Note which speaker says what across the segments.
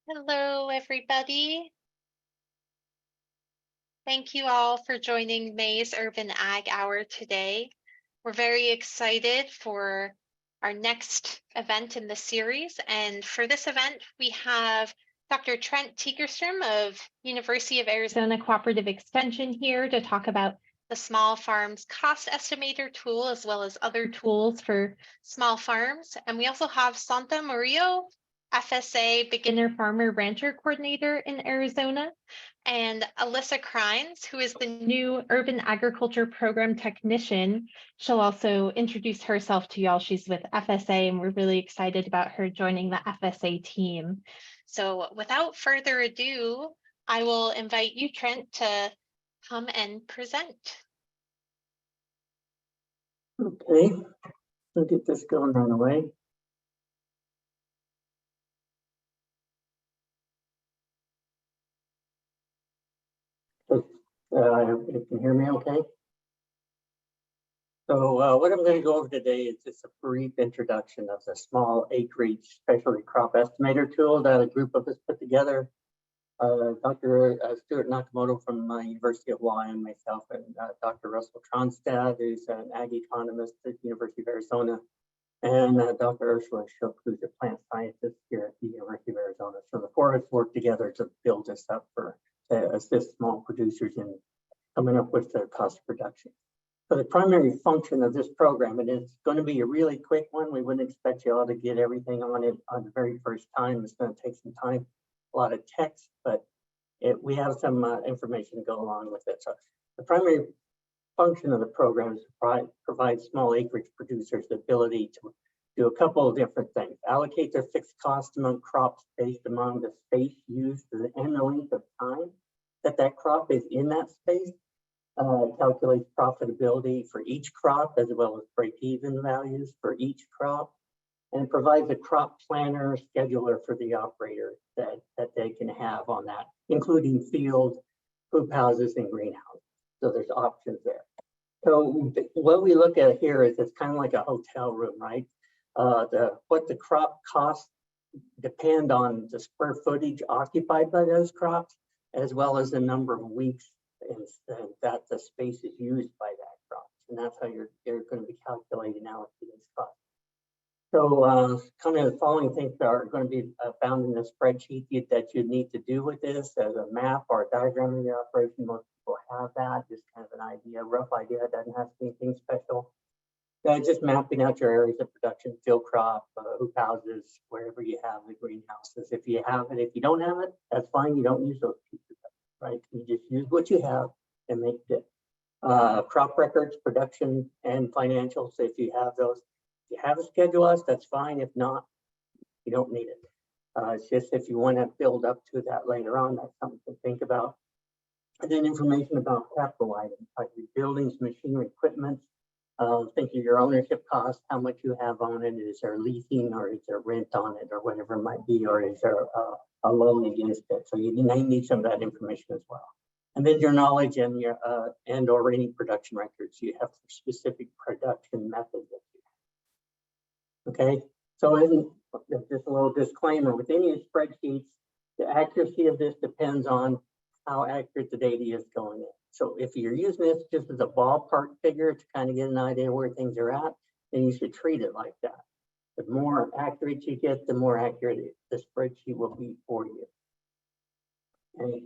Speaker 1: Hello, everybody. Thank you all for joining May's Urban Ag Hour today. We're very excited for our next event in the series. And for this event, we have Dr. Trent Teegerstrom of University of Arizona Cooperative Extension here to talk about the Small Farms Cost Estimator tool, as well as other tools for small farms. And we also have Santa Murillo, FSA Beginner Farmer Rancher Coordinator in Arizona, and Alyssa Crijns, who is the new Urban Agriculture Program Technician. She'll also introduce herself to y'all. She's with FSA, and we're really excited about her joining the FSA team. So without further ado, I will invite you, Trent, to come and present.
Speaker 2: Okay, we'll get this going right away. You can hear me okay? So what I'm going to go over today is just a brief introduction of the small acreage specialty crop estimator tool that a group of us put together. Dr. Stuart Nakamoto from University of Hawaii and myself, and Dr. Russell Tronstad, who's an ag economist at the University of Arizona, and Dr. Ursula Shook, who's a plant scientist here at the University of Arizona. So the four of us worked together to build this up to assist small producers in coming up with their cost of production. So the primary function of this program, and it's going to be a really quick one. We wouldn't expect you all to get everything on it on the very first time. It's going to take some time, a lot of text, but we have some information to go along with it. So the primary function of the program is to provide small acreage producers the ability to do a couple of different things. Allocate their fixed cost among crops based among the space used and the length of time that crop is in that space. Calculates profitability for each crop as well as break-even values for each crop, and provides a crop planner scheduler for the operator that they can have on that, including fields, hoop houses, and greenhouses. So there's options there. So what we look at here is it's kind of like a hotel room, right? What the crop costs depend on the square footage occupied by those crops, as well as the number of weeks that the space is used by that crop. And that's how you're going to be calculating allocating costs. So kind of the following things are going to be found in the spreadsheet that you need to do with this as a map or a diagram of your operation. Most people have that, just kind of an idea, rough idea. It doesn't have to be anything special. Just mapping out your areas of production, field crop, hoop houses, wherever you have the greenhouses. If you have it, if you don't have it, that's fine. You don't use those pieces, right? You just use what you have and make it. Crop records, production, and financials, if you have those. If you have a schedule, that's fine. If not, you don't need it. It's just if you want to build up to that later on, that's something to think about. And then information about capital items, like your buildings, machinery, equipment. Think of your ownership cost, how much you have on it. Is there leasing or is there rent on it or whatever it might be, or is there a loan against it? So you need some of that information as well. And then your knowledge and your or any production records you have for specific production methods. Okay, so just a little disclaimer, with any spreadsheets, the accuracy of this depends on how accurate the data is going in. So if you're using this just as a ballpark figure to kind of get an idea where things are at, then you should treat it like that. The more accurate you get, the more accurate the spreadsheet will be for you. Okay.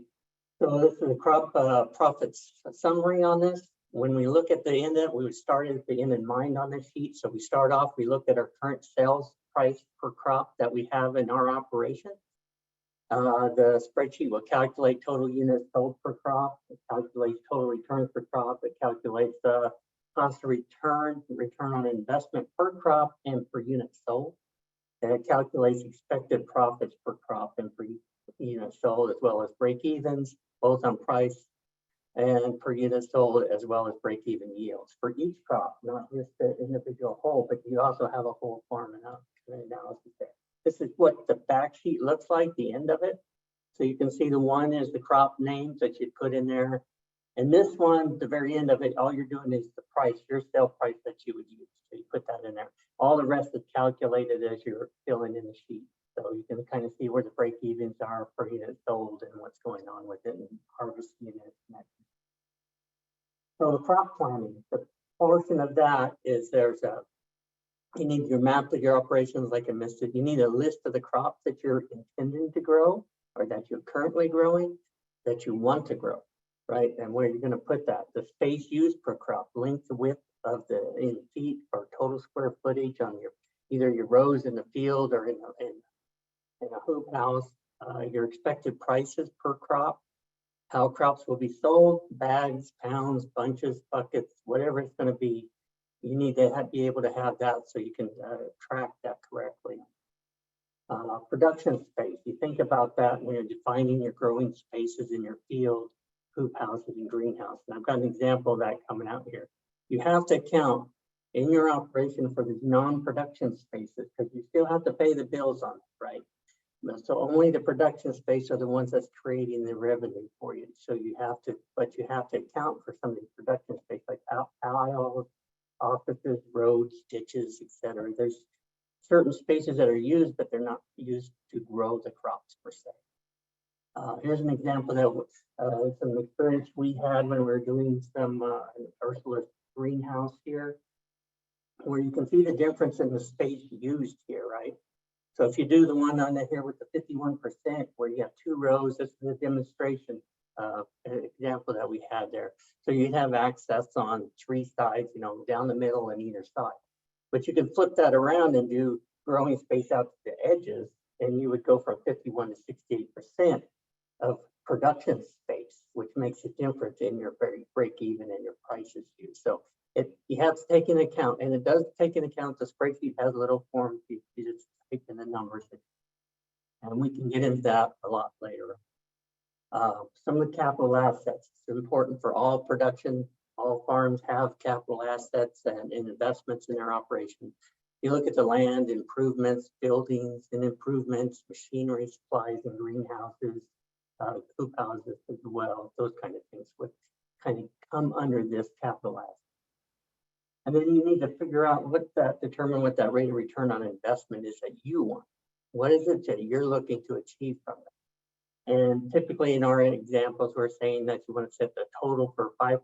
Speaker 2: So this is the crop profits summary on this. When we look at the end of it, we would start at the end in mind on this sheet. So we start off, we look at our current sales price per crop that we have in our operation. The spreadsheet will calculate total units sold per crop. It calculates total returns per crop. It calculates the cost of return on investment per crop and per unit sold. And it calculates expected profits per crop and per unit sold, as well as break evens, both on price and per unit sold, as well as break even yields for each crop, not just the individual whole, but you also have a whole farm analysis there. This is what the back sheet looks like, the end of it. So you can see the one is the crop names that you put in there. And this one, the very end of it, all you're doing is the price, your sale price that you would use. So you put that in there. All the rest is calculated as you're filling in the sheet. So you can kind of see where the break evens are per unit sold and what's going on with it and harvest units. So the crop planning, the portion of that is you need your map of your operations, like I missed it. You need a list of the crops that you're intending to grow or that you're currently growing that you want to grow, right? And where you're going to put that, the space used per crop, length, width of in feet or total square footage on either your rows in the field or in a hoop house, your expected prices per crop, how crops will be sold, bags, pounds, bunches, buckets, whatever it's going to be. You need to be able to have that so you can track that correctly. Production space, you think about that when you're defining your growing spaces in your field, hoop houses and greenhouse. And I've got an example of that coming out here. You have to account in your operation for these non-production spaces because you still have to pay the bills on it, right? So only the production space are the ones that's creating the revenue for you. So you have to account for some of these production space like aisles, offices, roads, ditches, etc. There's certain spaces that are used, but they're not used to grow the crops per se. Here's an example that some experience we had when we were doing some Ursula's greenhouse here, where you can see the difference in the space used here, right? So if you do the one on here with the 51%, where you have 2 rows, this is a demonstration example that we had there. So you'd have access on 3 sides, down the middle and either side. But you can flip that around and do growing space out to the edges, and you would go from 51 to 68% of production space, which makes a difference in your break even and your prices used. So you have to take into account, and it does take into account, the spreadsheet has a little form, you just type in the numbers, and we can get into that a lot later. Some of the capital assets, it's important for all production. All farms have capital assets and investments in their operation. You look at the land improvements, buildings and improvements, machinery, supplies and greenhouses, hoop houses as well. Those kind of things would kind of come under this capital asset. And then you need to figure out determine what that rate of return on investment is that you want. What is it that you're looking to achieve from it? And typically in our examples, we're saying that you want to set the total for 5%.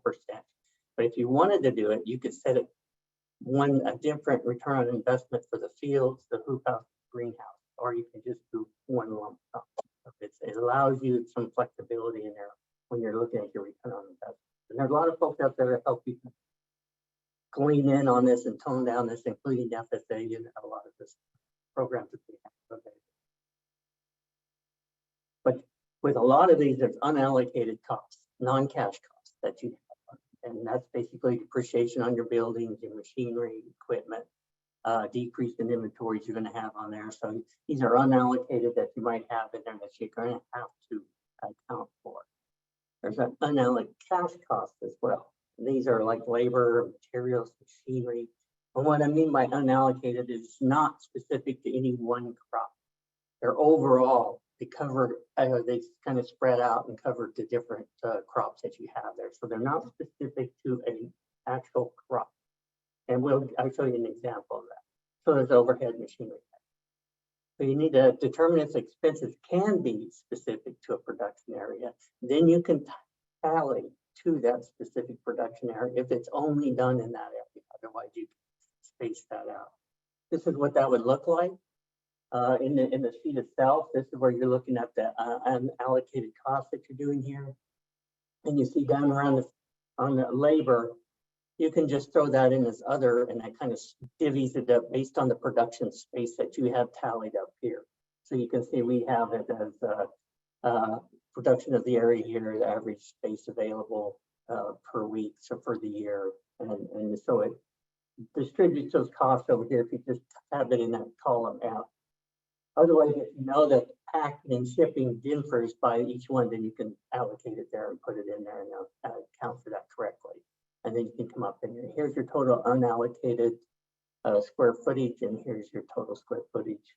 Speaker 2: But if you wanted to do it, you could set it a different return on investment for the fields, the hoop house, greenhouse, or you can just do one lump sum. It allows you some flexibility in there when you're looking at your return on investment. And there's a lot of folks out there that help you glean in on this and tone down this, including FSA and a lot of this programs that we have. But with a lot of these, there's unallocated costs, non-cash costs that you have. And that's basically depreciation on your buildings, your machinery, equipment, decrease in inventories you're going to have on there. So these are unallocated that you might have in there that you're going to have to account for. There's an unallocated cash cost as well. And these are like labor, materials, machinery. And what I mean by unallocated is not specific to any one crop. They're overall, they kind of spread out and cover the different crops that you have there. So they're not specific to an actual crop. And I'll show you an example of that. So there's overhead machinery. So you need to determine if expenses can be specific to a production area. Then you can tally to that specific production area if it's only done in that area. Otherwise, you can space that out. This is what that would look like. In the sheet itself, this is where you're looking at the unallocated costs that you're doing here. And you see down around on the labor, you can just throw that in as other, and that kind of divvies it up based on the production space that you have tallied up here. So you can see we have it as production of the area here, the average space available per week, so for the year. And so it distributes those costs over here if you just have it in that column out. Otherwise, if you know that packing and shipping differs by each one, then you can allocate it there and put it in there and account for that correctly. And then you can come up and here's your total unallocated square footage, and here's your total square footage,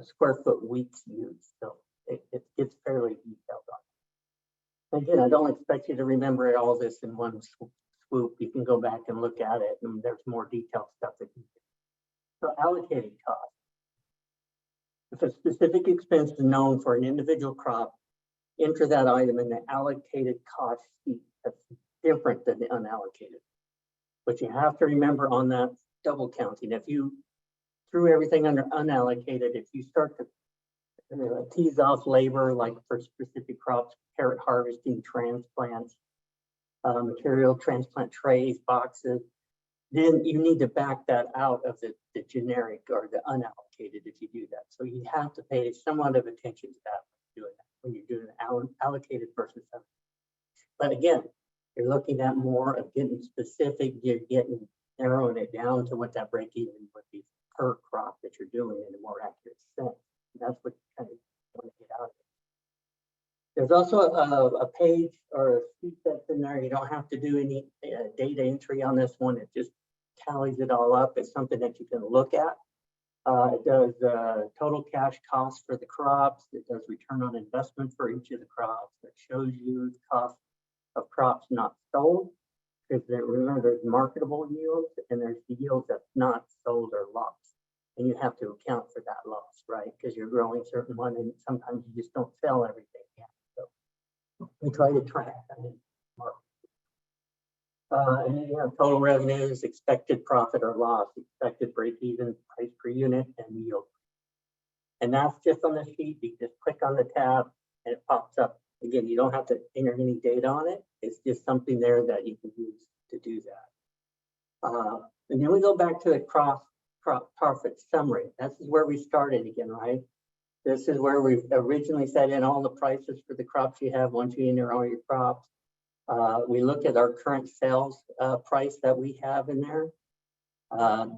Speaker 2: square foot weeks used. So it gets fairly detailed on it. Again, I don't expect you to remember all this in one swoop. You can go back and look at it, and there's more detailed stuff that you can do. So allocated costs. If a specific expense is known for an individual crop, enter that item in the allocated cost sheet. That's different than the unallocated. But you have to remember on that double counting, if you threw everything under unallocated, if you start to tease off labor, like for specific crops, carrot harvesting, transplants, material transplant trays, boxes, then you need to back that out of the generic or the unallocated if you do that. So you have to pay somewhat of attention to that when you're doing allocated versus unallocated. But again, you're looking at more of getting specific, you're getting narrowing it down to what that break even would be per crop that you're doing in a more accurate sense. That's what you kind of want to get out of it. There's also a page or a sheet that's in there. You don't have to do any data entry on this one. It just tallies it all up. It's something that you can look at. It does total cash cost for the crops. It does return on investment for each of the crops. It shows you the cost of crops not sold. Because remember, there's marketable yields and there's the yields that's not sold or lost. And you have to account for that loss, right? Because you're growing certain one and sometimes you just don't sell everything yet. So we try to track that in market. And then you have total revenues, expected profit or loss, expected break even, price per unit, and yield. And that's just on the sheet. You just click on the tab and it pops up. Again, you don't have to enter any data on it. It's just something there that you can use to do that. And then we go back to the crop profit summary. This is where we started again, right? This is where we originally set in all the prices for the crops you have once you enter all your crops. We look at our current sales price that we have in there.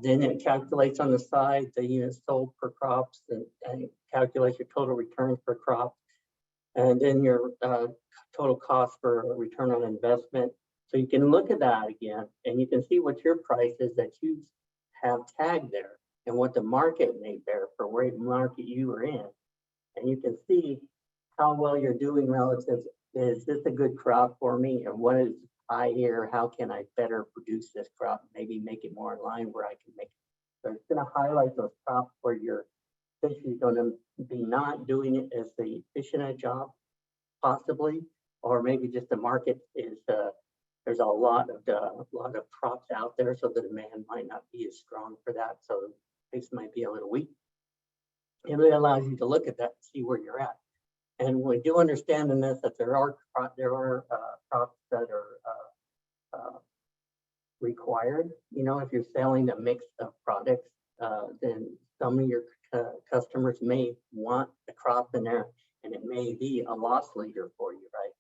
Speaker 2: Then it calculates on the side the units sold per crops and it calculates your total return per crop. And then your total cost for return on investment. So you can look at that again and you can see what your price is that you have tagged there and what the market may bear for where the market you are in. And you can see how well you're doing relative. Is this a good crop for me? And what is I here? How can I better produce this crop? Maybe make it more in line where I can make it. So it's going to highlight those crops where you're basically going to be not doing it as the efficient a job possibly, or maybe just the market is there's a lot of crops out there, so the demand might not be as strong for that. So the price might be a little weak. It really allows you to look at that and see where you're at. And we do understand in this that there are crops that are required. You know, if you're selling a mix of products, then some of your customers may want the crop in there, and it may be a loss leader for you, right?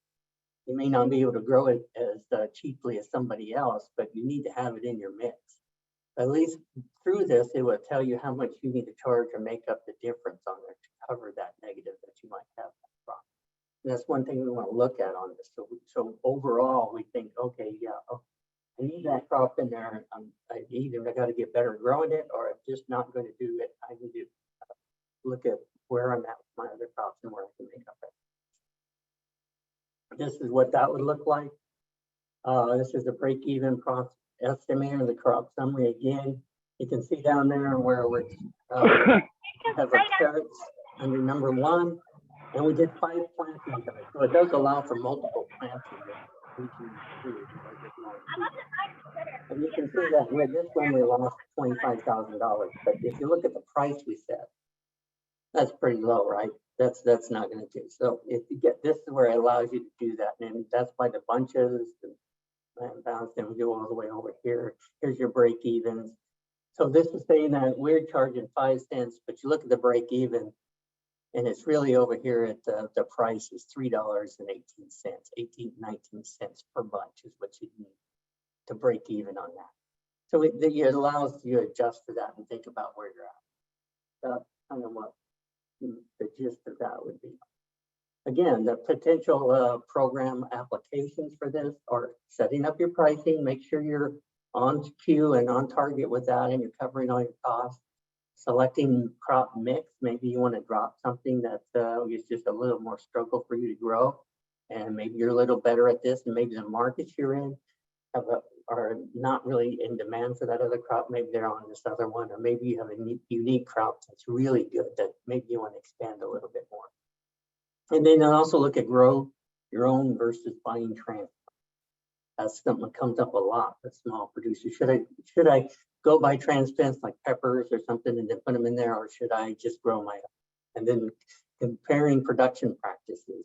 Speaker 2: You may not be able to grow it as cheaply as somebody else, but you need to have it in your mix. At least through this, it will tell you how much you need to charge or make up the difference on there to cover that negative that you might have that crop. And that's one thing we want to look at on this. So overall, we think, okay, yeah, I need that crop in there. I got to get better at growing it, or I'm just not going to do it. I need to look at where I'm at with my other crops and where I can make up it. This is what that would look like. This is the break-even profit estimator of the crop summary. Again, you can see down there where we have our carrots under number 1, and we did 5 plantings. So it does allow for multiple plantings. And you can see that with this one we lost $25,000. But if you look at the price we set, that's pretty low, right? That's not going to do. So if you get this is where it allows you to do that, and that's by the bunches and balance. Then we go all the way over here. Here's your break evens. So this is saying that we're charging 5 cents, but you look at the break even, and it's really over here at the price is $3.18, 19 cents per bunch is what you need to break even on that. So it allows you to adjust for that and think about where you're at. That's kind of what the gist of that would be. Again, the potential program applications for this are setting up your pricing, make sure you're on cue and on target with that and you're covering all your costs. Selecting crop mix, maybe you want to drop something that is just a little more struggle for you to grow, and maybe you're a little better at this, and maybe the markets you're in have are not really in demand for that other crop. Maybe they're on this other one, or maybe you have a unique crop that's really good that maybe you want to expand a little bit more. And then also look at grow your own versus buying transplant. That's something that comes up a lot with small producers. Should I go buy transplants like peppers or something and then put them in there, or should I just grow my own? And then comparing production practices.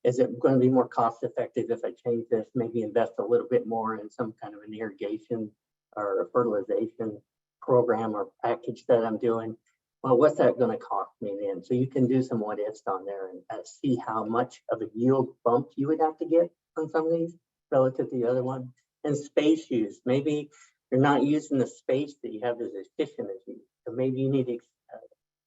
Speaker 2: Is it going to be more cost effective if I change this? Maybe invest a little bit more in some kind of an irrigation or a fertilization program or package that I'm doing. Well, what's that going to cost me then? So you can do some what ifs on there and see how much of a yield bump you would have to get on some of these relative to the other one. And space use. Maybe you're not using the space that you have as efficient as you. So maybe you need to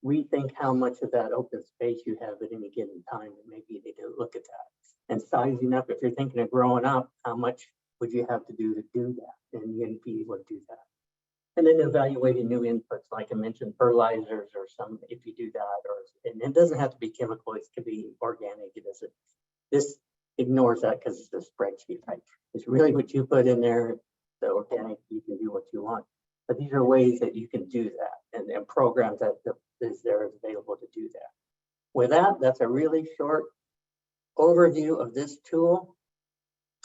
Speaker 2: rethink how much of that open space you have at any given time, and maybe you need to look at that. And sizing up, if you're thinking of growing up, how much would you have to do that? And you need to be able to do that. And then evaluating new inputs, like I mentioned, fertilizers or some, if you do that, and it doesn't have to be chemical, it could be organic. It doesn't, this ignores that because it's a spreadsheet, right? It's really what you put in there, the organic, you can do what you want. But these are ways that you can do that, and programs that is there available to do that. With that, that's a really short overview of this tool.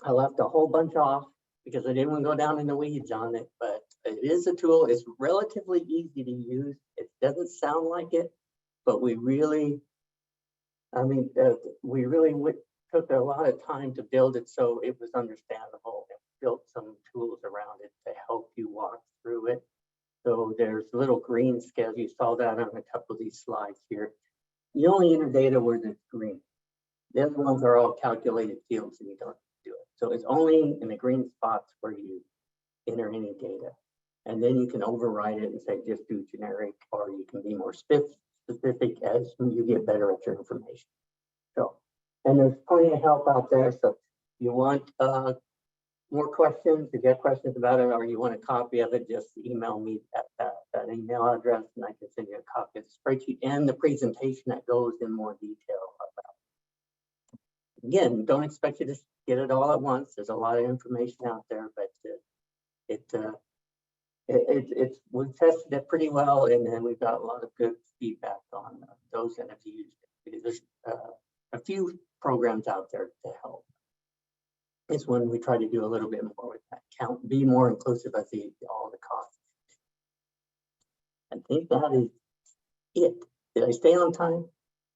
Speaker 2: I left a whole bunch off because I didn't want to go down in the weeds on it, but it is a tool. It's relatively easy to use. It doesn't sound like it, but we really, took a lot of time to build it so it was understandable, and built some tools around it to help you walk through it. So there's little green scales. You saw that on a couple of these slides here. You only enter data where it's green. The other ones are all calculated fields and you don't do it. So it's only in the green spots where you enter any data. And then you can override it and say, just do generic, or you can be more specific as you get better at your information. So, and there's plenty of help out there. So if you want more questions, if you have questions about it, or you want a copy of it, just email me at that email address, and I can send you a copy of the spreadsheet and the presentation that goes in more detail about it. Again, don't expect you to get it all at once. There's a lot of information out there, but we've tested it pretty well, and then we've got a lot of good feedback on those that have used it, because there's a few programs out there to help. This one we try to do a little bit more with that count, be more inclusive of all the costs. I think that is it. Did I stay on time?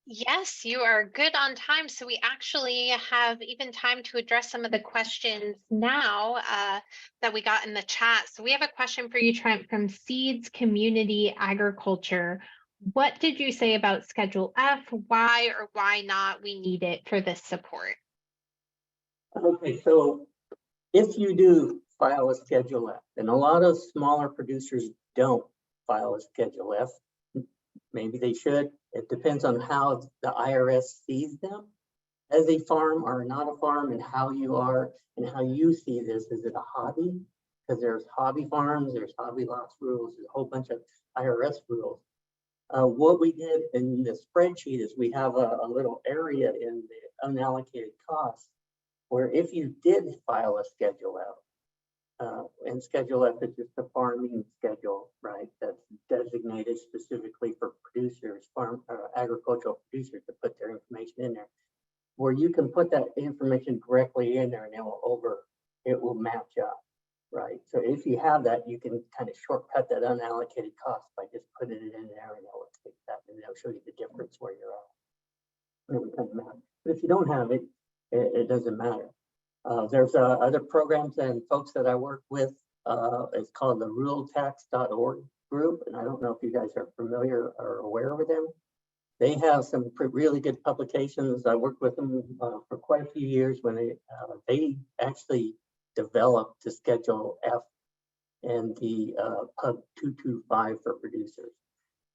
Speaker 1: Yes, you are good on time. So we actually have even time to address some of the questions now that we got in the chat. So we have a question for you, Trent, from Seeds Community Agriculture. What did you say about Schedule F? Why or why not we need it for this support?
Speaker 2: Okay, so if you do file a Schedule F, and a lot of smaller producers don't file a Schedule F, maybe they should. It depends on how the IRS sees them as a farm or not a farm, and how you are and how you see this. Is it a hobby? Because there's hobby farms, there's hobby lots rules, there's a whole bunch of IRS rules. What we did in the spreadsheet is we have a little area in the unallocated costs where if you did file a Schedule F, and Schedule F is just a farming schedule, right? That's designated specifically for producers, agricultural producers, to put their information in there, where you can put that information directly in there and it will match up, right? So if you have that, you can kind of shortcut that unallocated cost by just putting it in there, and it will take that and it'll show you the difference where you're at. It doesn't matter. But if you don't have it, it doesn't matter. There's other programs and folks that I work with. It's called the ruraltax.org group, and I don't know if you guys are familiar or aware with them. They have some really good publications. I worked with them for quite a few years when they actually developed the Schedule F and the Pub 225 for producers.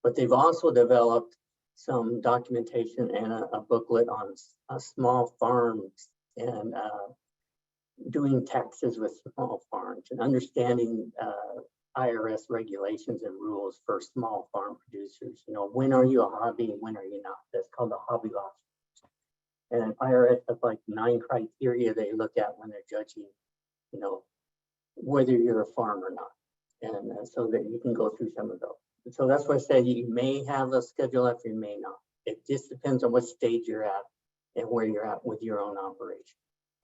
Speaker 2: But they've also developed some documentation and a booklet on small farms and doing taxes with small farms and understanding IRS regulations and rules for small farm producers. You know, when are you a hobby and when are you not? That's called the hobby lots. And IRS has like 9 criteria they look at when they're judging, you know, whether you're a farm or not. And so that you can go through some of those. And so that's why I said you may have a schedule F, you may not. It just depends on what stage you're at and where you're at with your own operation.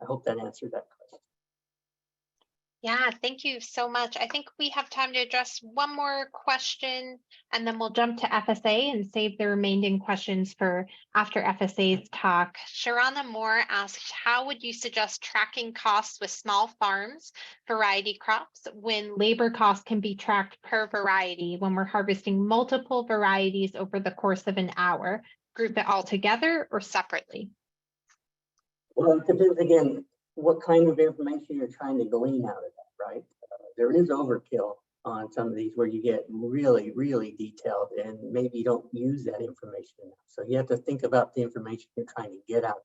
Speaker 2: I hope that answered that question.
Speaker 1: Yeah, thank you so much. I think we have time to address one more question, and then we'll jump to FSA and save the remaining questions for after FSA's talk. Sharana Moore asked, how would you suggest tracking costs with small farms variety crops when labor costs can be tracked per variety when we're harvesting multiple varieties over the course of an hour? Group it all together or separately?
Speaker 2: Well, it depends again what kind of information you're trying to glean out of that, right? There is overkill on some of these where you get really, really detailed and maybe you don't use that information enough. So you have to think about the information you're trying to get out.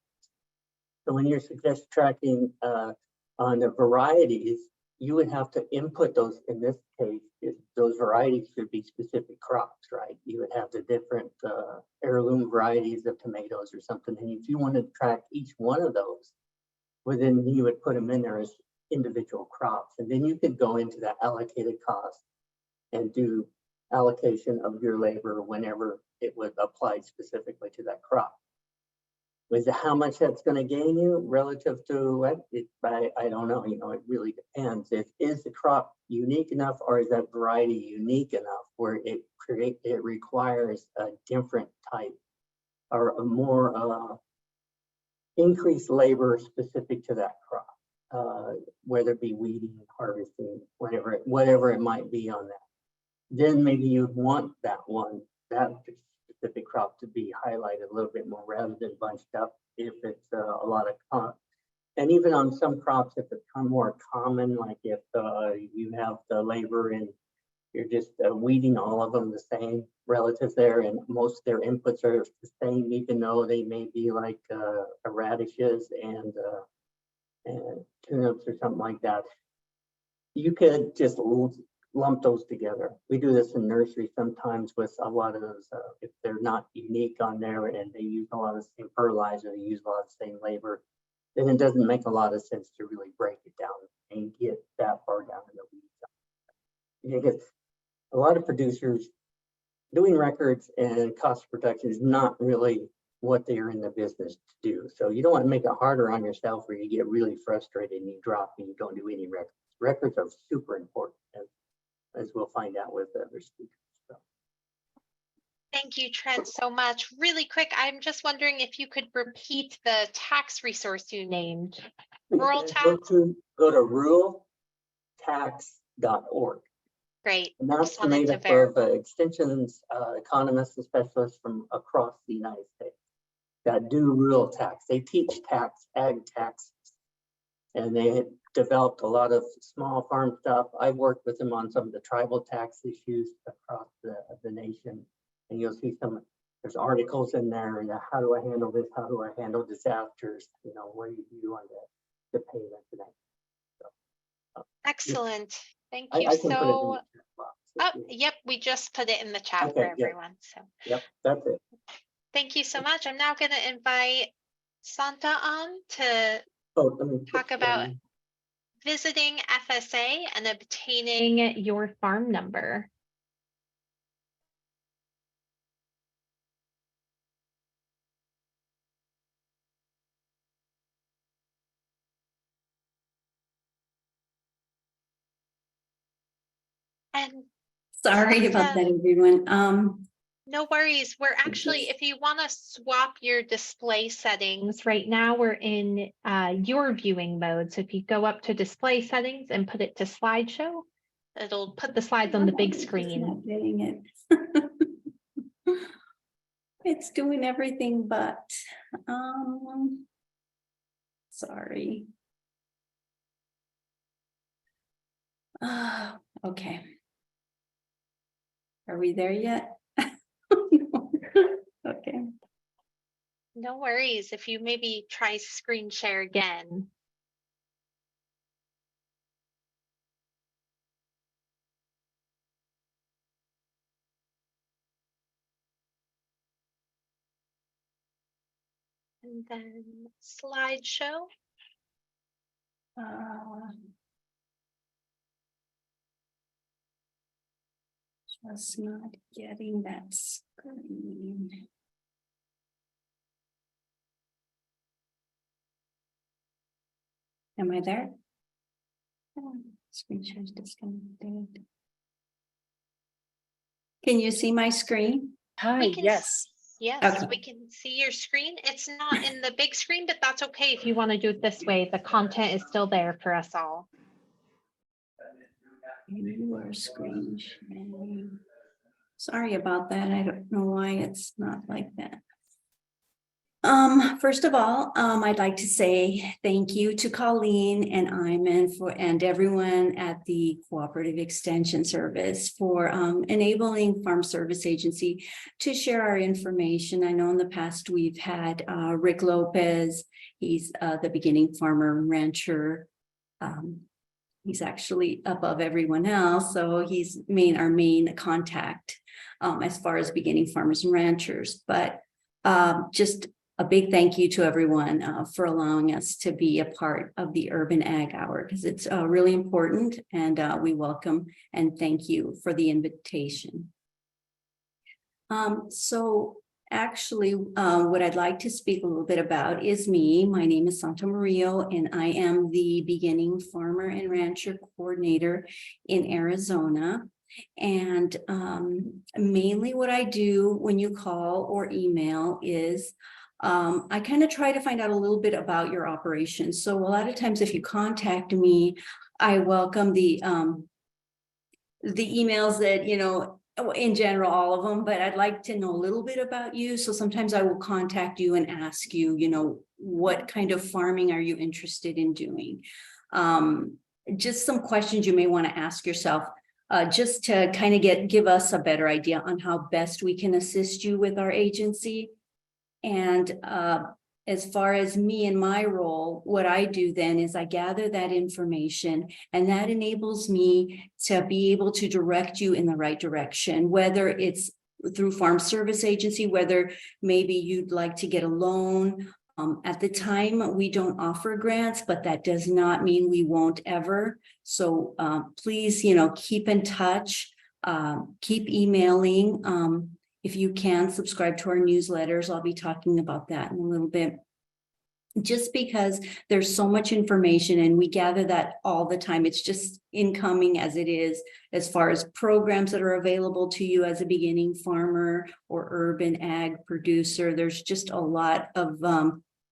Speaker 2: So when you're success tracking on the varieties, you would have to input those, in this case, those varieties should be specific crops, right? You would have the different heirloom varieties of tomatoes or something. And if you wanted to track each one of those, well, then you would put them in there as individual crops. And then you could go into that allocated cost and do allocation of your labor whenever it was applied specifically to that crop. With how much that's going to gain you relative to what, I don't know, it really depends. Is the crop unique enough or is that variety unique enough where it requires a different type or a more increased labor specific to that crop, whether it be weeding, harvesting, whatever it might be on that. Then maybe you'd want that specific crop to be highlighted a little bit more rather than bunched up if it's a lot of and even on some crops, if it's more common, like if you have the labor and you're just weeding all of them the same relative there, and most of their inputs are the same, even though they may be like radishes and turnips or something like that. You could just lump those together. We do this in nursery sometimes with a lot of those, if they're not unique on there and they use a lot of the same fertilizer, they use a lot of the same labor, then it doesn't make a lot of sense to really break it down and get that far down in the weeds. Because a lot of producers doing records and cost of production is not really what they are in the business to do. So you don't want to make it harder on yourself where you get really frustrated and you drop and you don't do any records. Records are super important, as we'll find out with other speakers. So.
Speaker 1: Thank you, Trent, so much. Really quick, I'm just wondering if you could repeat the tax resource you named. Rural tax?
Speaker 2: Go to ruraltax.org.
Speaker 1: Great.
Speaker 2: And that's made up of extensions, economists and specialists from across the United States that do rural tax. They teach tax, ag taxes, and they developed a lot of small farm stuff. I've worked with them on some of the tribal tax issues across the nation. And you'll see there's articles in there, and how do I handle this? How do I handle disasters? What do you do on the payment today? So,
Speaker 1: excellent. Thank you.
Speaker 2: I can put it in the chat box.
Speaker 1: Yep, we just put it in the chat for everyone. So
Speaker 2: yep, that's it.
Speaker 1: Thank you so much. I'm now going to invite Santa on to talk about visiting FSA and obtaining your farm number. And
Speaker 3: sorry about that, everyone.
Speaker 1: No worries. We're actually, if you want to swap your display settings, right now we're in your viewing mode. So if you go up to display settings and put it to slideshow, it'll put the slides on the big screen.
Speaker 3: Not getting it. It's doing everything but. Sorry. Okay. Are we there yet? Okay.
Speaker 1: No worries. If you maybe try screen share again. And then slideshow.
Speaker 3: Just not getting that screen. Am I there? Oh, screen share's disconnected. Can you see my screen?
Speaker 4: Hi,
Speaker 1: We can
Speaker 4: yes.
Speaker 1: Yes,
Speaker 3: Okay.
Speaker 1: we can see your screen. It's not in the big screen, but that's okay if you want to do it this way. The content is still there for us all.
Speaker 3: You are screen sharing. Sorry about that. I don't know why it's not like that. First of all, I'd like to say thank you to Colleen and Iman and everyone at the Cooperative Extension Service for enabling Farm Service Agency to share our information. I know in the past we've had Rick Lopez. He's the beginning farmer and rancher. He's actually above everyone else, so he's our main contact as far as beginning farmers and ranchers. But just a big thank you to everyone for allowing us to be a part of the Urban Ag Hour, because it's really important, and we welcome and thank you for the invitation. So actually, what I'd like to speak a little bit about is me. My name is Santa Murillo, and I am the beginning farmer and rancher coordinator in Arizona. And mainly what I do when you call or email is I kind of try to find out a little bit about your operation. So a lot of times if you contact me, I welcome the emails that, you know, in general, all of them, but I'd like to know a little bit about you. So sometimes I will contact you and ask you, you know, what kind of farming are you interested in doing? Just some questions you may want to ask yourself, just to kind of give us a better idea on how best we can assist you with our agency. And as far as me and my role, what I do then is I gather that information, and that enables me to be able to direct you in the right direction, whether it's through Farm Service Agency, whether maybe you'd like to get a loan. At the time, we don't offer grants, but that does not mean we won't ever. So please, you know, keep in touch, keep emailing. If you can subscribe to our newsletters, I'll be talking about that in a little bit. Just because there's so much information and we gather that all the time. It's just incoming as it is, as far as programs that are available to you as a beginning farmer or urban ag producer. There's just a lot of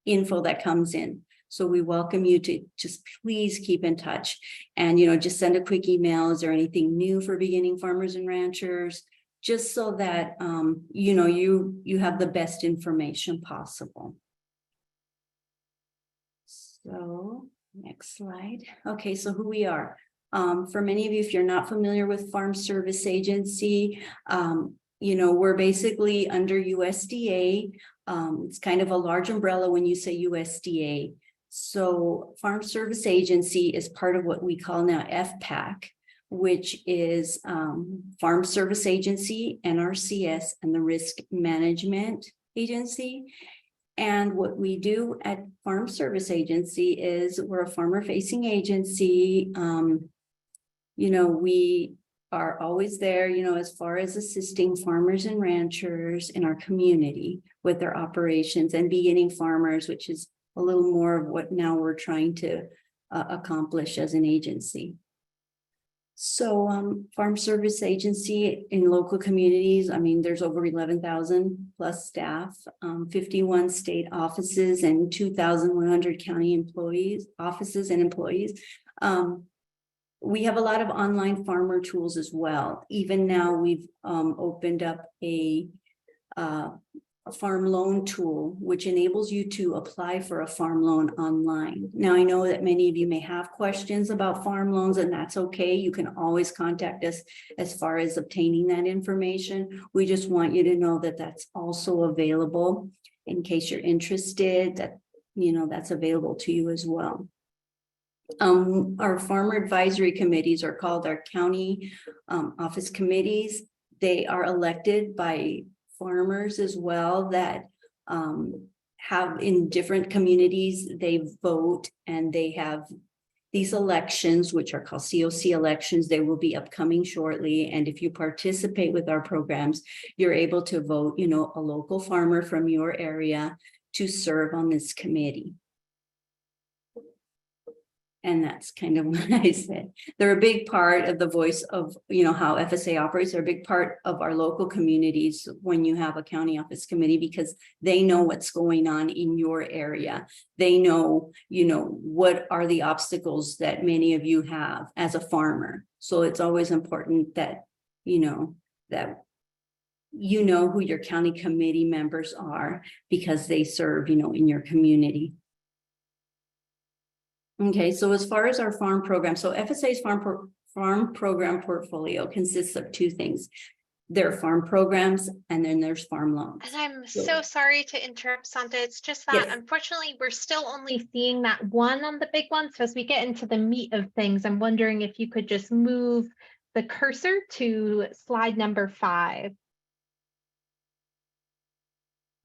Speaker 3: info that comes in. So we welcome you to just please keep in touch, and, you know, just send a quick email. Is there anything new for beginning farmers and ranchers? Just so that, you know, you have the best information possible. So next slide. Okay, so who we are. For many of you, if you're not familiar with Farm Service Agency, you know, we're basically under USDA. It's kind of a large umbrella when you say USDA. So Farm Service Agency is part of what we call now FPAC, which is Farm Service Agency, NRCS, and the Risk Management Agency. And what we do at Farm Service Agency is we're a farmer-facing agency. You know, we are always there, you know, as far as assisting farmers and ranchers in our community with their operations, and beginning farmers, which is a little more of what now we're trying to accomplish as an agency. So Farm Service Agency in local communities, I mean, there's over 11,000 plus staff, 51 state offices, and 2,100 county employees, offices and employees. We have a lot of online farmer tools as well. Even now we've opened up a farm loan tool, which enables you to apply for a farm loan online. Now, I know that many of you may have questions about farm loans, and that's okay. You can always contact us as far as obtaining that information. We just want you to know that that's also available in case you're interested, that, you know, that's available to you as well. Our farmer advisory committees are called our county office committees. They are elected by farmers as well that have in different communities. They vote, and they have, these elections, which are called COC elections, they will be upcoming shortly. And if you participate with our programs, you're able to vote, you know, a local farmer from your area to serve on this committee. And that's kind of what I said. They're a big part of the voice of, you know, how FSA operates. They're a big part of our local communities when you have a county office committee, because they know what's going on in your area. They know, you know, what are the obstacles that many of you have as a farmer. So it's always important that, you know who your county committee members are, because they serve, you know, in your community. Okay, so as far as our farm program, so FSA's farm program portfolio consists of two things. There are farm programs, and then there's farm loans.
Speaker 1: And I'm so sorry to interrupt, Santa. It's just that
Speaker 3: Yes.
Speaker 1: unfortunately, we're still only seeing that one on the big one. So as we get into the meat of things, I'm wondering if you could just move the cursor to slide number 5.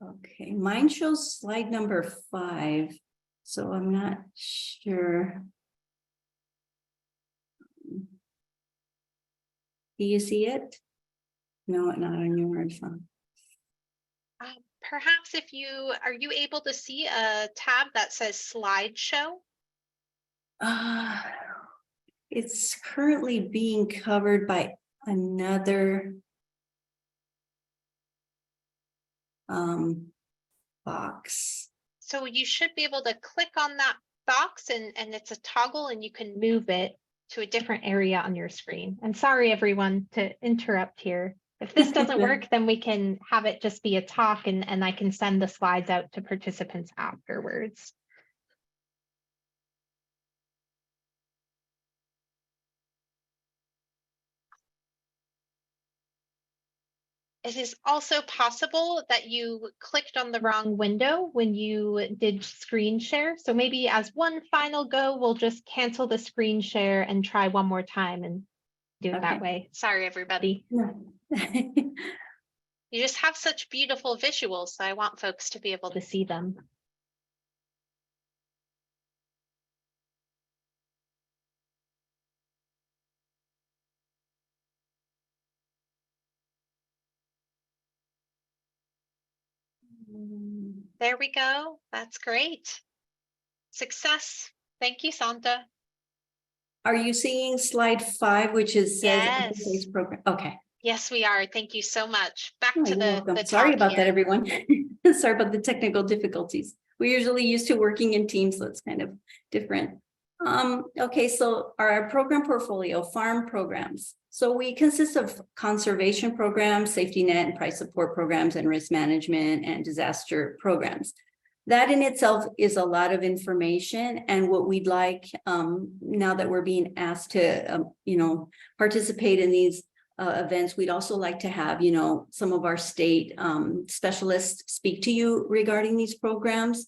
Speaker 3: Okay, mine shows slide number 5, so I'm not sure. Do you see it? No, not on your phone.
Speaker 1: Perhaps are you able to see a tab that says slideshow?
Speaker 3: It's currently being covered by another box.
Speaker 1: So you should be able to click on that box and it's a toggle and you can move it to a different area on your screen. And sorry, everyone, to interrupt here. If this doesn't work, then we can have it just be a talk and I can send the slides out to participants afterwards. It is also possible that you clicked on the wrong window when you did screen share. So maybe as one final go, we'll just cancel the screen share and try one more time and do it that way. Sorry, everybody.
Speaker 3: No.
Speaker 1: You just have such beautiful visuals, so I want folks to be able to see them. There we go. That's great. Success. Thank you, Santa.
Speaker 3: Are you seeing slide 5, which is says
Speaker 1: Yes.
Speaker 3: program? Okay.
Speaker 1: Yes, we are. Thank you so much. Back
Speaker 3: Oh,
Speaker 1: to
Speaker 3: you're welcome.
Speaker 1: the
Speaker 3: Sorry
Speaker 1: talk
Speaker 3: about that,
Speaker 1: here.
Speaker 3: everyone. Sorry about the technical difficulties. We're usually used to working in teams, so it's kind of different. Okay, so our program portfolio, farm programs. So we consist of conservation programs, safety net and price support programs, and risk management and disaster programs. That in itself is a lot of information, and what we'd like now that we're being asked to participate in these events, we'd also like to have some of our state specialists speak to you regarding these programs.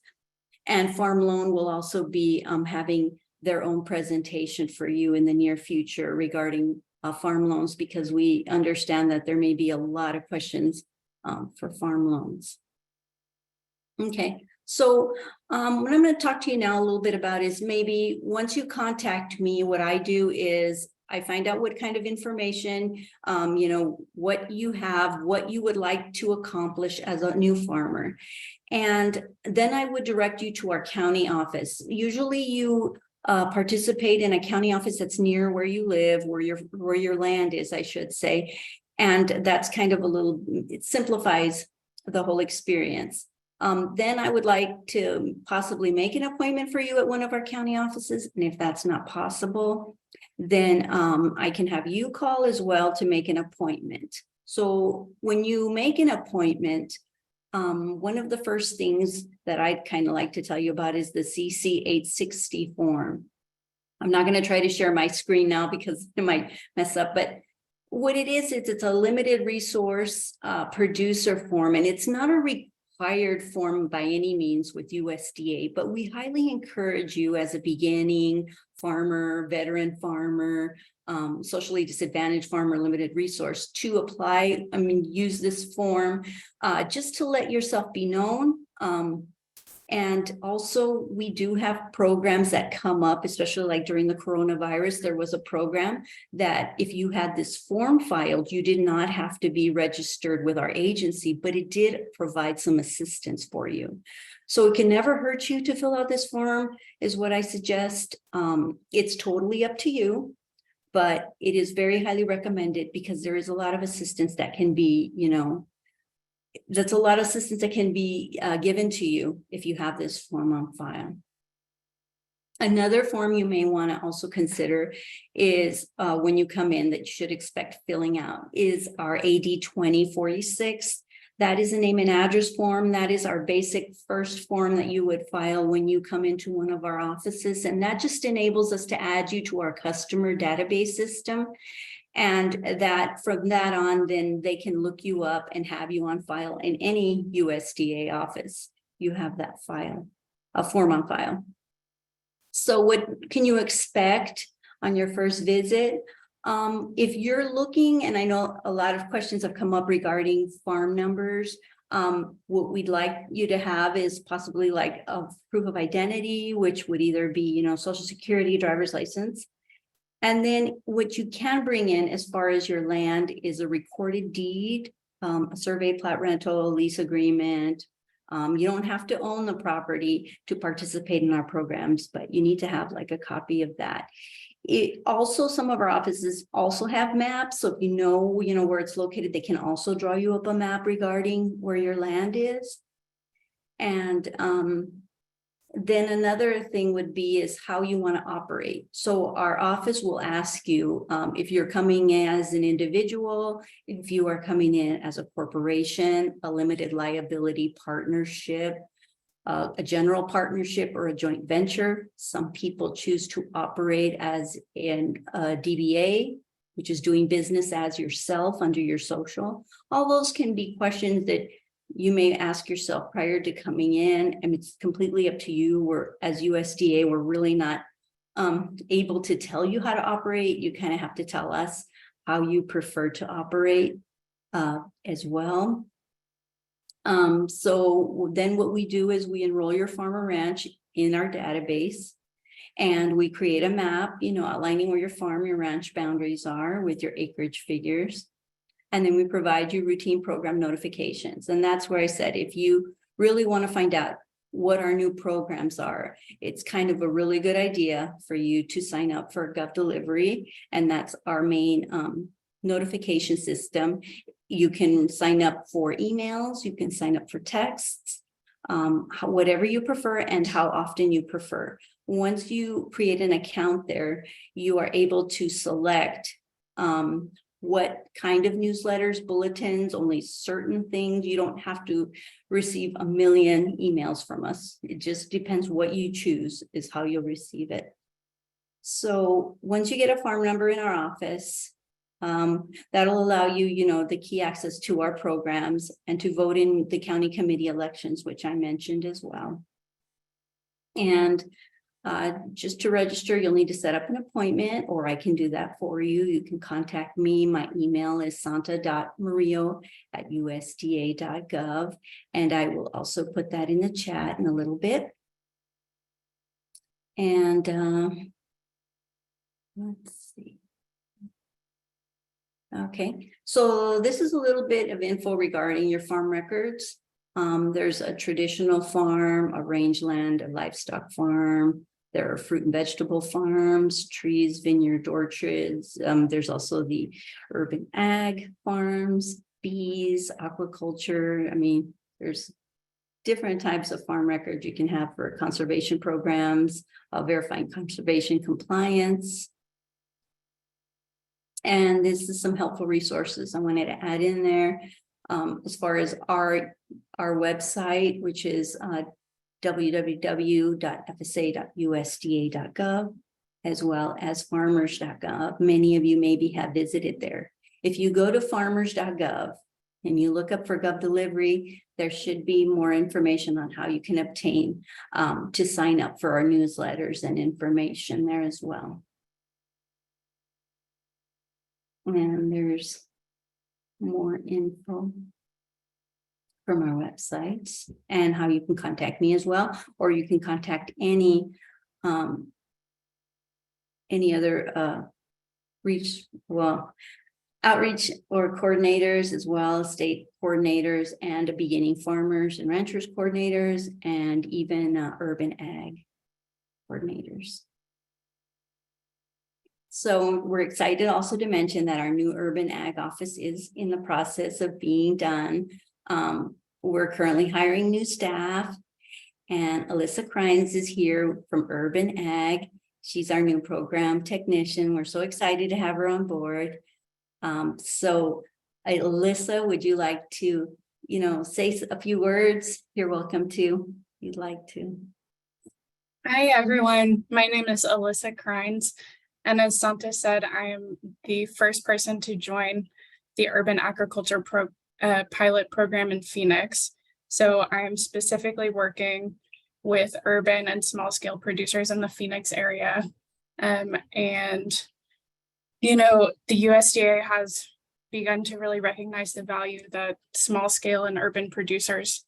Speaker 3: And Farm Loan will also be having their own presentation for you in the near future regarding farm loans, because we understand that there may be a lot of questions for farm loans. Okay, so what I'm going to talk to you now a little bit about is, maybe once you contact me, what I do is I find out what kind of information, what you have, what you would like to accomplish as a new farmer. And then I would direct you to our county office. Usually you participate in a county office that's near where you live, where your land is, I should say. And that's kind of it simplifies the whole experience. Then I would like to possibly make an appointment for you at one of our county offices. And if that's not possible, then I can have you call as well to make an appointment. So when you make an appointment, one of the first things that I'd kind of like to tell you about is the CC 860 form. I'm not going to try to share my screen now because it might mess up, but what it is, it's a limited resource producer form, and it's not a required form by any means with USDA, but we highly encourage you as a beginning farmer, veteran farmer, socially disadvantaged farmer, limited resource, to apply, use this form just to let yourself be known. And also, we do have programs that come up, especially like during the coronavirus, there was a program that if you had this form filed, you did not have to be registered with our agency, but it did provide some assistance for you. So it can never hurt you to fill out this form, is what I suggest. It's totally up to you, but it is very highly recommended because there is a lot of assistance that can be, that's a lot of assistance that can be given to you if you have this form on file. Another form you may want to also consider is when you come in that you should expect filling out is our AD 2046. That is a name and address form. That is our basic first form that you would file when you come into one of our offices. And that just enables us to add you to our customer database system. And that from that on, then they can look you up and have you on file in any USDA office. You have that file, a form on file. So what can you expect on your first visit? If you're looking, and I know a lot of questions have come up regarding farm numbers, what we'd like you to have is possibly like a proof of identity, which would either be, Social Security, driver's license. And then what you can bring in as far as your land is a recorded deed, a survey, plat, rental, lease agreement. You don't have to own the property to participate in our programs, but you need to have like a copy of that. It also, some of our offices also have maps. So if you know where it's located, they can also draw you up a map regarding where your land is. And then another thing would be is how you want to operate. So our office will ask you if you're coming in as an individual, if you are coming in as a corporation, a limited liability partnership, a general partnership, or a joint venture. Some people choose to operate as a DBA, which is doing business as yourself under your social. All those can be questions that you may ask yourself prior to coming in, and it's completely up to you. As USDA, we're really not able to tell you how to operate. You kind of have to tell us how you prefer to operate as well. So then what we do is we enroll your farm or ranch in our database, and we create a map, outlining where your farm, your ranch boundaries are with your acreage figures. And then we provide you routine program notifications. And that's where I said, if you really want to find out what our new programs are, it's kind of a really good idea for you to sign up for GovDelivery. And that's our main notification system. You can sign up for emails, you can sign up for texts, whatever you prefer and how often you prefer. Once you create an account there, you are able to select what kind of newsletters, bulletins, only certain things. You don't have to receive a million emails from us. It just depends what you choose is how you'll receive it. So once you get a farm number in our office, that'll allow you, the key access to our programs and to vote in the county committee elections, which I mentioned as well. And just to register, you'll need to set up an appointment, or I can do that for you. You can contact me. My email is santa.murillo@usda.gov. And I will also put that in the chat in a little bit. And let's see. Okay, so this is a little bit of info regarding your farm records. There's a traditional farm, a rangeland, a livestock farm. There are fruit and vegetable farms, trees, vineyard, orchards. There's also the urban ag farms, bees, aquaculture. I mean, there's different types of farm records you can have for conservation programs, verifying conservation compliance. And this is some helpful resources I wanted to add in there as far as our website, which is www.fsa.usda.gov, as well as farmers.gov. Many of you maybe have visited there. If you go to farmers.gov and you look up for GovDelivery, there should be more information on how you can obtain to sign up for our newsletters and information there as well. And there's more info. from our website and how you can contact me as well, or you can contact any other outreach or coordinators, as well as state coordinators and beginning farmers and ranchers coordinators, and even urban ag coordinators. So we're excited also to mention that our new urban ag office is in the process of being done. We're currently hiring new staff, and Alyssa Crijns is here from Urban Ag. She's our new program technician. We're so excited to have her on board. So Alyssa, would you like to, say a few words? You're welcome to, if you'd like to.
Speaker 4: Hi, everyone. My name is Alyssa Crijns. And as Santa said, I am the first person to join the Urban Agriculture Pilot Program in Phoenix. So I'm specifically working with urban and small scale producers in the Phoenix area. And, the USDA has begun to really recognize the value that small scale and urban producers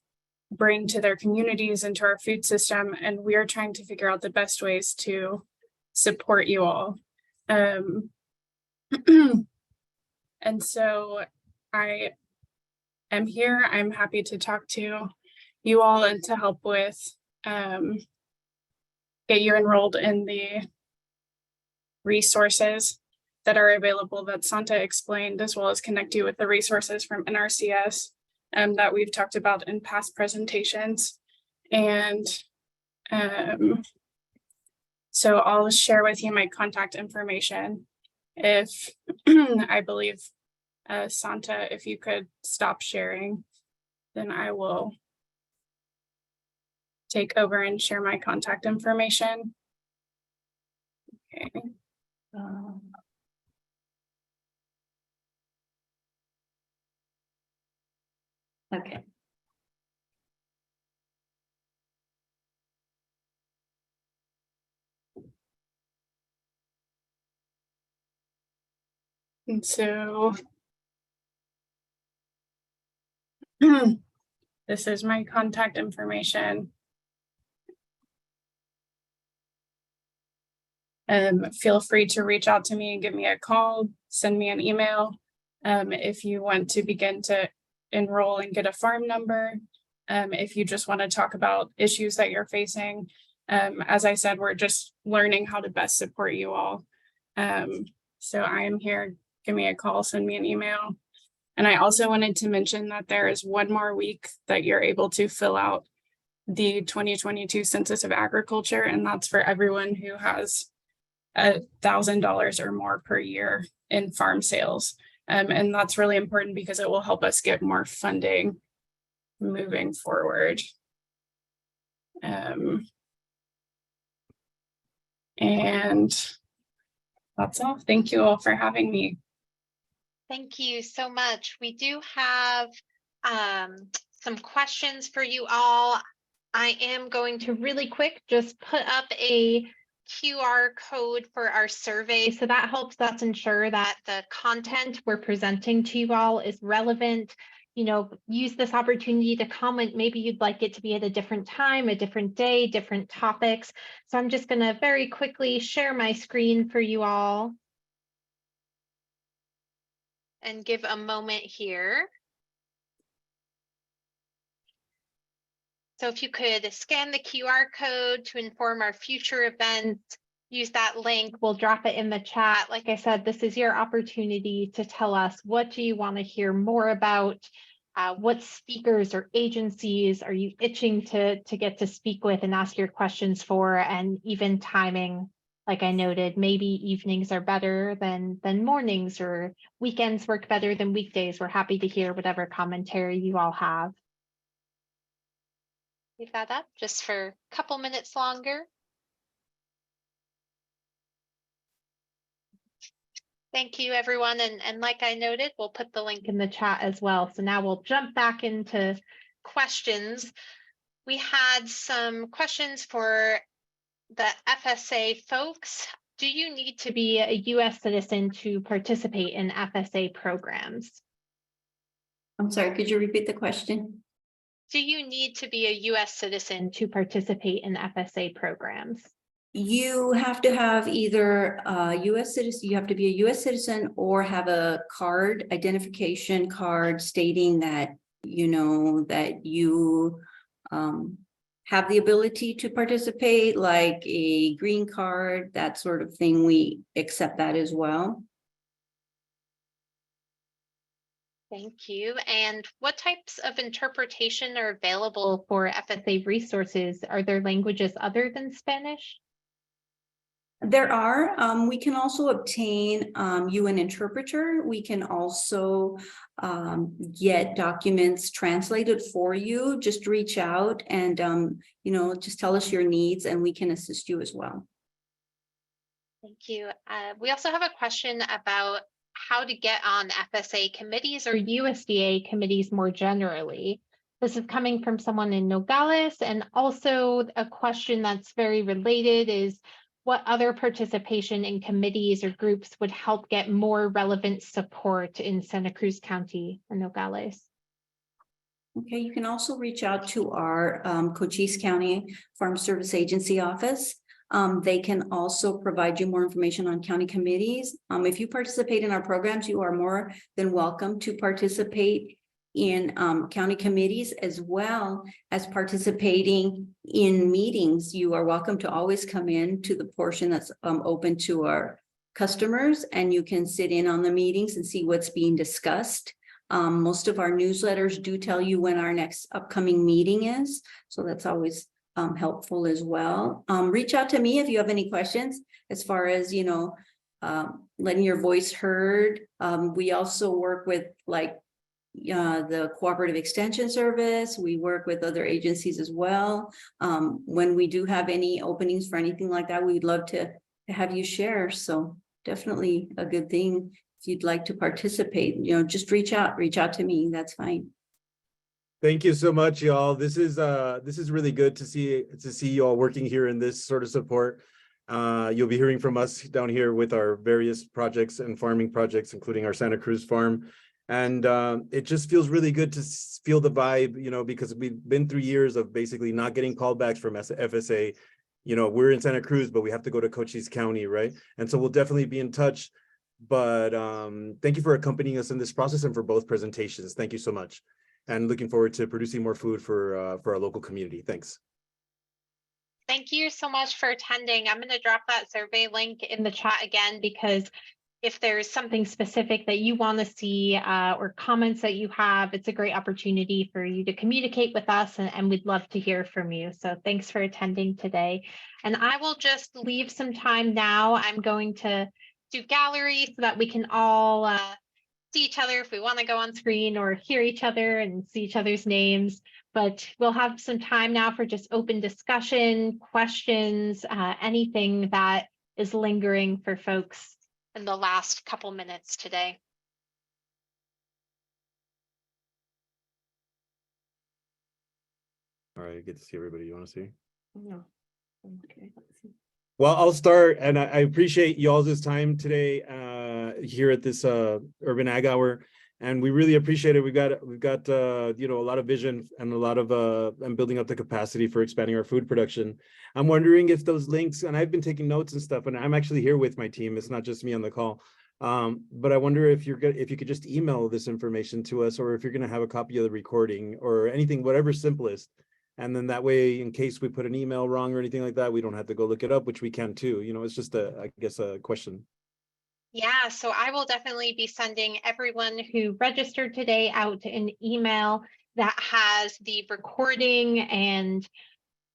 Speaker 4: bring to their communities and to our food system. And we are trying to figure out the best ways to support you all. And so I am here. I'm happy to talk to you all and to help with get you enrolled in the resources that are available that Santa explained, as well as connect you with the resources from NRCS that we've talked about in past presentations. And so I'll share with you my contact information. If I believe, Santa, if you could stop sharing, then I will take over and share my contact information. Okay.
Speaker 3: Okay.
Speaker 4: And so this is my contact information. Feel free to reach out to me and give me a call, send me an email. If you want to begin to enroll and get a farm number, if you just want to talk about issues that you're facing. As I said, we're just learning how to best support you all. So I am here. Give me a call, send me an email. And I also wanted to mention that there is one more week that you're able to fill out the 2022 Census of Agriculture, and that's for everyone who has $1,000 or more per year in farm sales. And that's really important because it will help us get more funding moving forward. And that's all. Thank you all for having me.
Speaker 1: Thank you so much. We do have some questions for you all. I am going to really quick just put up a QR code for our survey. So that helps us ensure that the content we're presenting to you all is relevant. Use this opportunity to comment. Maybe you'd like it to be at a different time, a different day, different topics. So I'm just going to very quickly share my screen for you all and give a moment here. So if you could scan the QR code to inform our future events, use that link, we'll drop it in the chat. Like I said, this is your opportunity to tell us, what do you want to hear more about? What speakers or agencies are you itching to get to speak with and ask your questions for? And even timing, like I noted, maybe evenings are better than mornings, or weekends work better than weekdays. We're happy to hear whatever commentary you all have. Leave that up just for a couple minutes longer. Thank you, everyone. And like I noted, we'll put the link in the chat as well. So now we'll jump back into questions. We had some questions for the FSA folks. Do you need to be a U.S. citizen to participate in FSA programs?
Speaker 3: I'm sorry, could you repeat the question?
Speaker 1: Do you need to be a US citizen to participate in FSA programs?
Speaker 3: You have to have either a US citizen, you have to be a US citizen or have a card, identification card stating that, that you have the ability to participate, like a green card, that sort of thing. We accept that as well.
Speaker 1: Thank you. And what types of interpretation are available for FSA resources? Are there languages other than Spanish?
Speaker 3: There are, we can also obtain you an interpreter. We can also get documents translated for you. Just reach out and, just tell us your needs and we can assist you as well.
Speaker 1: Thank you. We also have a question about how to get on FSA committees or USDA committees more generally. This is coming from someone in Nogales, and also a question that's very related is what other participation in committees or groups would help get more relevant support in Santa Cruz County and Nogales?
Speaker 3: Okay, you can also reach out to our Cochise County Farm Service Agency office. They can also provide you more information on county committees. If you participate in our programs, you are more than welcome to participate in county committees as well as participating in meetings. You are welcome to always come in to the portion that's open to our customers, and you can sit in on the meetings and see what's being discussed. Most of our newsletters do tell you when our next upcoming meeting is, so that's always helpful as well. Reach out to me if you have any questions as far as, letting your voice heard. We also work with the Cooperative Extension Service. We work with other agencies as well. When we do have any openings for anything like that, we'd love to have you share. So definitely a good thing. If you'd like to participate, just reach out to me. That's fine.
Speaker 5: Thank you so much, y'all. This is really good to see you all working here in this sort of support. You'll be hearing from us down here with our various projects and farming projects, including our Santa Cruz farm. And it just feels really good to feel the vibe, because we've been through years of basically not getting callbacks from FSA. We're in Santa Cruz, but we have to go to Cochise County, right? And so we'll definitely be in touch. But thank you for accompanying us in this process and for both presentations. Thank you so much. And looking forward to producing more food for our local community. Thanks.
Speaker 1: Thank you so much for attending. I'm going to drop that survey link in the chat again, because if there's something specific that you want to see or comments that you have, it's a great opportunity for you to communicate with us, and we'd love to hear from you. So thanks for attending today. And I will just leave some time now. I'm going to do gallery so that we can all see each other if we want to go on screen, or hear each other and see each other's names. But we'll have some time now for just open discussion, questions, anything that is lingering for folks in the last couple minutes today.
Speaker 5: All right, good to see everybody. You want to see?
Speaker 3: No. Okay.
Speaker 5: Well, I'll start, and I appreciate y'all's time today here at this Urban Ag Hour, and we really appreciate it. We've got a lot of vision and a lot of and building up the capacity for expanding our food production. I'm wondering if those links, and I've been taking notes and stuff, and I'm actually here with my team. It's not just me on the call, but I wonder if you could just email this information to us, or if you're going to have a copy of the recording or anything, whatever's simplest. And then that way, in case we put an email wrong or anything like that, we don't have to go look it up, which we can too. It's just I guess a question.
Speaker 1: Yeah, so I will definitely be sending everyone who registered today out an email that has the recording and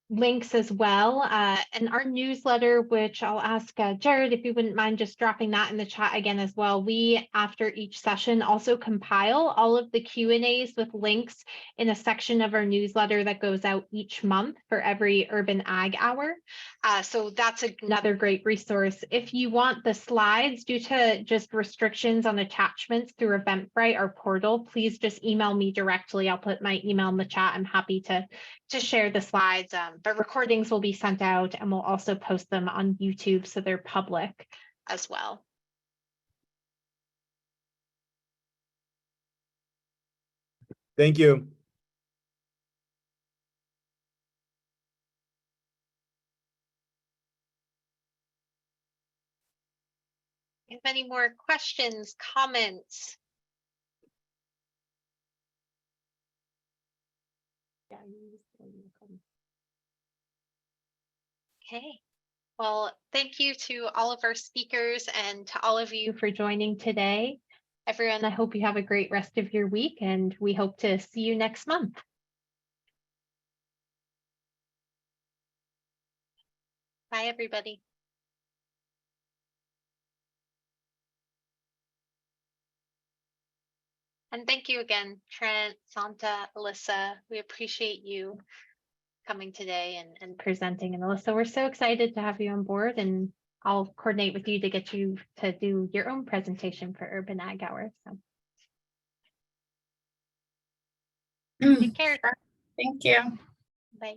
Speaker 1: links as well, and our newsletter, which I'll ask Jared if you wouldn't mind just dropping that in the chat again as well. We, after each session, also compile all of the Q&As with links in a section of our newsletter that goes out each month for every Urban Ag Hour. So that's another great resource. If you want the slides, due to just restrictions on attachments through Eventbrite or portal, please just email me directly. I'll put my email in the chat. I'm happy to share the slides, but recordings will be sent out, and we'll also post them on YouTube so they're public as well.
Speaker 5: Thank you.
Speaker 1: any more questions, comments? Okay. Well, thank you to all of our speakers and to all of you for joining today. Everyone, I hope you have a great rest of your week, and we hope to see you next month. Bye, everybody. And thank you again, Trent, Santa, Alyssa. We appreciate you coming today and presenting. And Alyssa, we're so excited to have you on board, and I'll coordinate with you to get you to do your own presentation for Urban Ag Hour. So take care.
Speaker 4: Thank you.
Speaker 1: Bye.